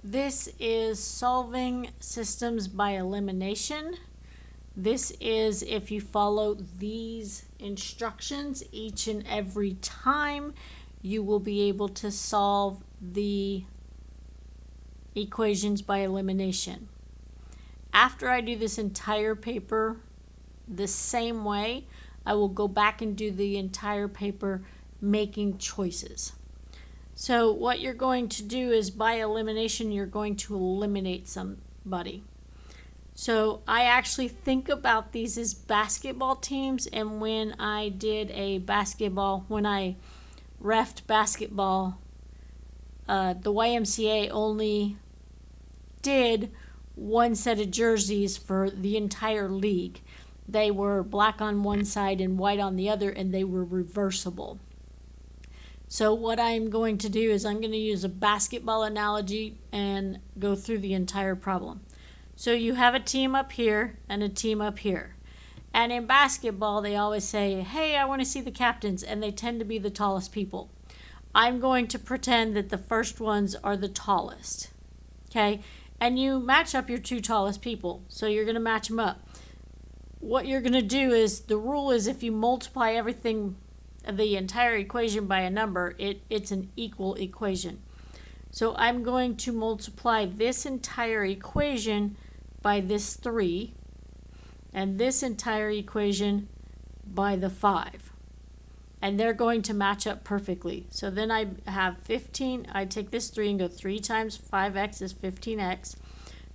This is solving systems by elimination. This is if you follow these instructions each and every time, you will be able to solve the equations by elimination. After I do this entire paper the same way, I will go back and do the entire paper making choices. So what you're going to do is by elimination, you're going to eliminate somebody. So I actually think about these as basketball teams, and when I did a basketball, when I reffed basketball, the YMCA only did one set of jerseys for the entire league. They were black on one side and white on the other, and they were reversible. So what I'm going to do is I'm going to use a basketball analogy and go through the entire problem. So you have a team up here and a team up here. And in basketball, they always say, hey, I want to see the captains, and they tend to be the tallest people. I'm going to pretend that the first ones are the tallest. Okay? And you match up your two tallest people. So you're going to match them up. What you're going to do is, the rule is if you multiply everything, the entire equation by a number, it's an equal equation. So I'm going to multiply this entire equation by this 3 and this entire equation by the 5. And they're going to match up perfectly. So then I have 15. I take this 3 and go 3 times 5x is 15x.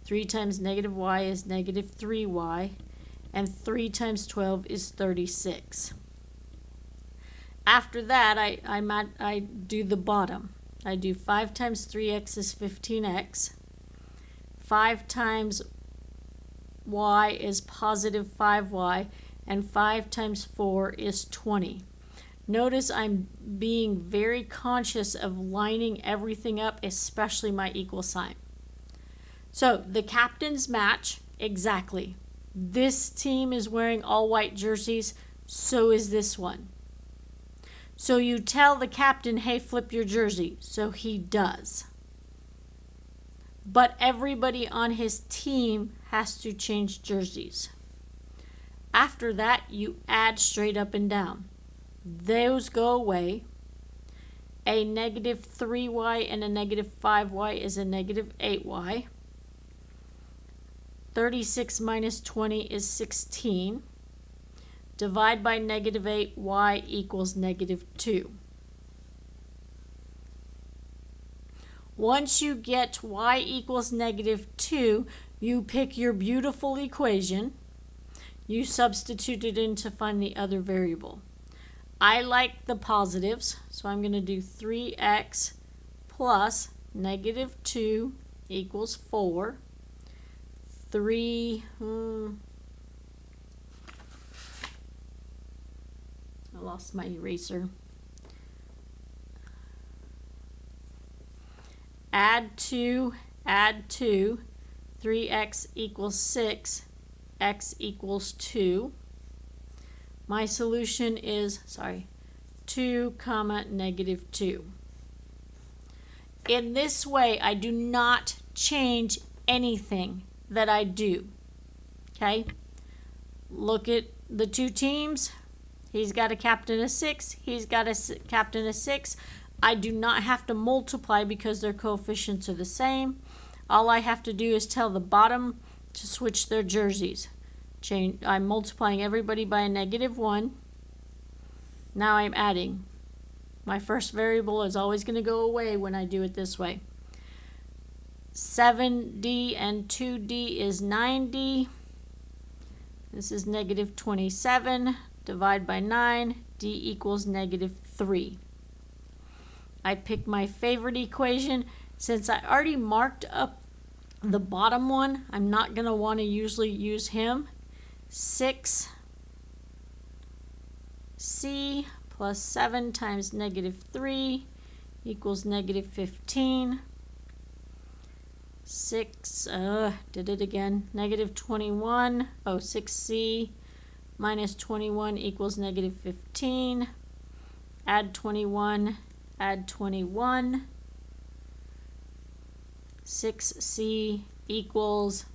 3 times negative y is negative 3y. And 3 times 12 is 36. After that, I do the bottom. I do 5 times 3x is 15x. 5 times y is positive 5y. And 5 times 4 is 20. Notice I'm being very conscious of lining everything up, especially my equal sign. So the captains match exactly. This team is wearing all white jerseys, so is this one. So you tell the captain, hey, flip your jersey. So he does. But everybody on his team has to change jerseys. After that, you add straight up and down. Those go away. A negative 3y and a negative 5y is a negative 8y. 36 minus 20 is 16. Divide by negative 8, y equals negative 2. Once you get y equals negative 2, you pick your beautiful equation. You substitute it in to find the other variable. I like the positives, so I'm going to do 3x plus negative 2 equals 4. 3, I lost my eraser. Add 2, 3x equals 6, x equals 2. My solution is, 2 comma negative 2. In this way, I do not change anything that I do. Okay? Look at the two teams. He's got a captain of 6. He's got a captain of 6. I do not have to multiply because their coefficients are the same. All I have to do is tell the bottom to switch their jerseys. I'm multiplying everybody by a negative 1. Now I'm adding. My first variable is always going to go away when I do it this way. 7d and 2d is 9d. This is negative 27. Divide by 9. D equals negative 3. I pick my favorite equation. Since I already marked up the bottom one, I'm not going to want to usually use him. 6c plus 7 times negative 3 equals negative 15. 6, did it again, negative 21, 6c minus 21 equals negative 15. Add 21, add 21. 6c equals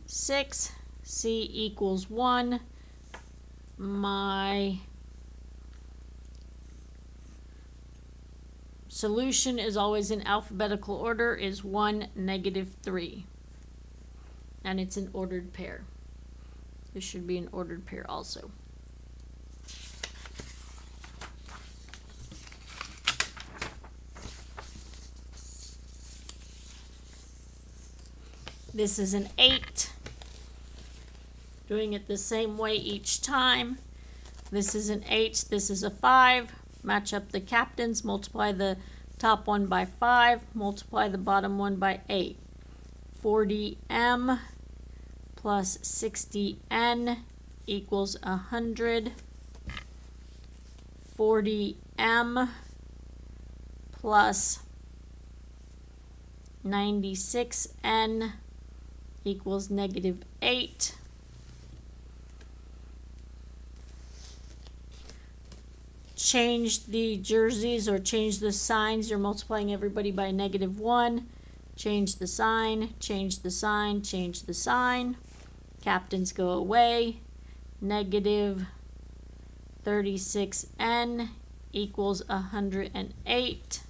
6. C equals 1. My solution is always in alphabetical order, is 1, -3. And it's an ordered pair. This should be an ordered pair also. This is an 8. Doing it the same way each time. This is an 8, this is a 5. Match up the captains, multiply the top one by 5, multiply the bottom one by 8. 40m plus 60n equals 100. 40m plus 96n equals -8. Change the jerseys or change the signs. You're multiplying everybody by -1. Change the sign, change the sign, change the sign. Captains go away. -36n equals 108.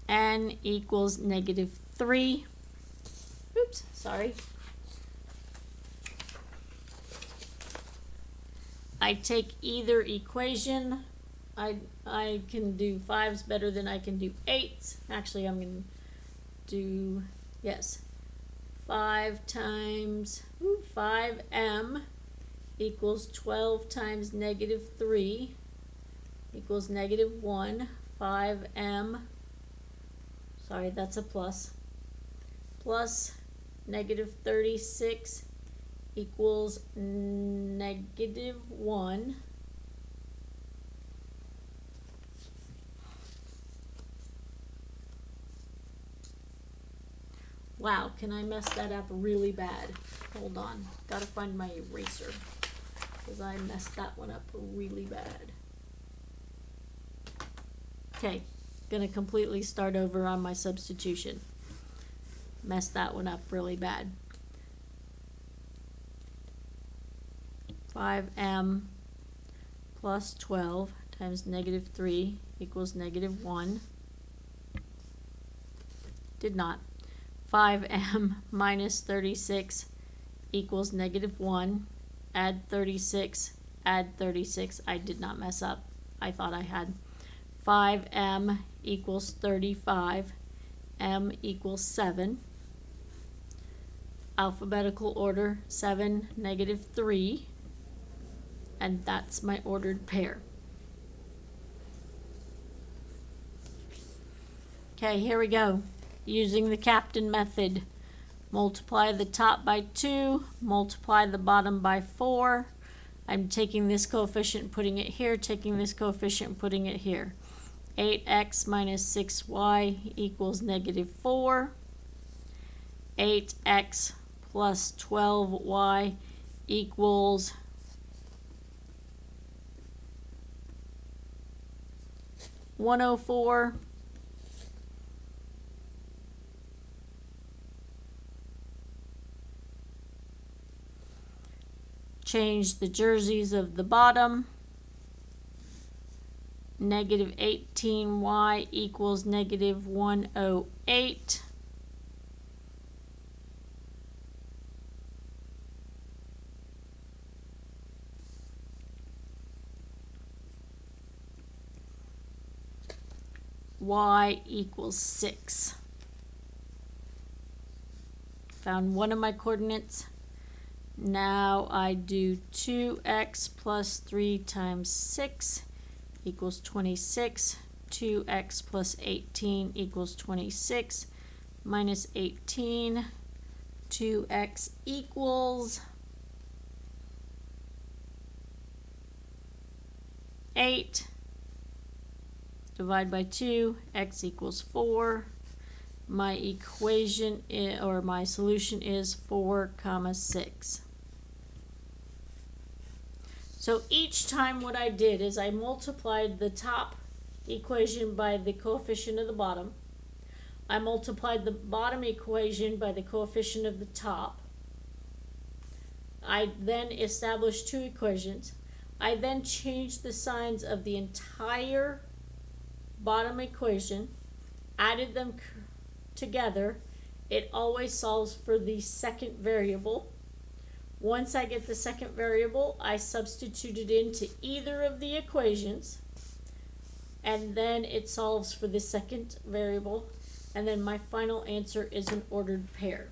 N equals -3. Oops, sorry. I take either equation. I can do 5s better than I can do 8s. Actually, I'm going to do, yes, 5 times 5m equals 12 times -3 equals -1. 5m, sorry, that's a plus, plus -36 equals -1. Wow, can I mess that up really bad? Hold on, gotta find my eraser, because I messed that one up really bad. Okay, gonna completely start over on my substitution. Messed that one up really bad. 5m plus 12 times -3 equals -1. Did not. 5m minus 36 equals -1. Add 36, add 36. I did not mess up. I thought I had. 5m equals 35. M equals 7. Alphabetical order, 7, -3. And that's my ordered pair. Okay, here we go. Using the captain method. Multiply the top by 2, multiply the bottom by 4. I'm taking this coefficient, putting it here, taking this coefficient, putting it here. 8x minus 6y equals -4. 8x plus 12y equals 104. Change the jerseys of the bottom. -18y equals -108. Y equals 6. Found one of my coordinates. Now I do 2x plus 3 times 6 equals 26. 2x plus 18 equals 26. Minus 18. 2x equals 8. Divide by 2. X equals 4. My equation or my solution is 4, 6. So each time what I did is I multiplied the top equation by the coefficient of the bottom. I multiplied the bottom equation by the coefficient of the top. I then established two equations. I then changed the signs of the entire bottom equation, added them together. It always solves for the second variable. Once I get the second variable, I substitute it into either of the equations, and then it solves for the second variable, and then my final answer is an ordered pair.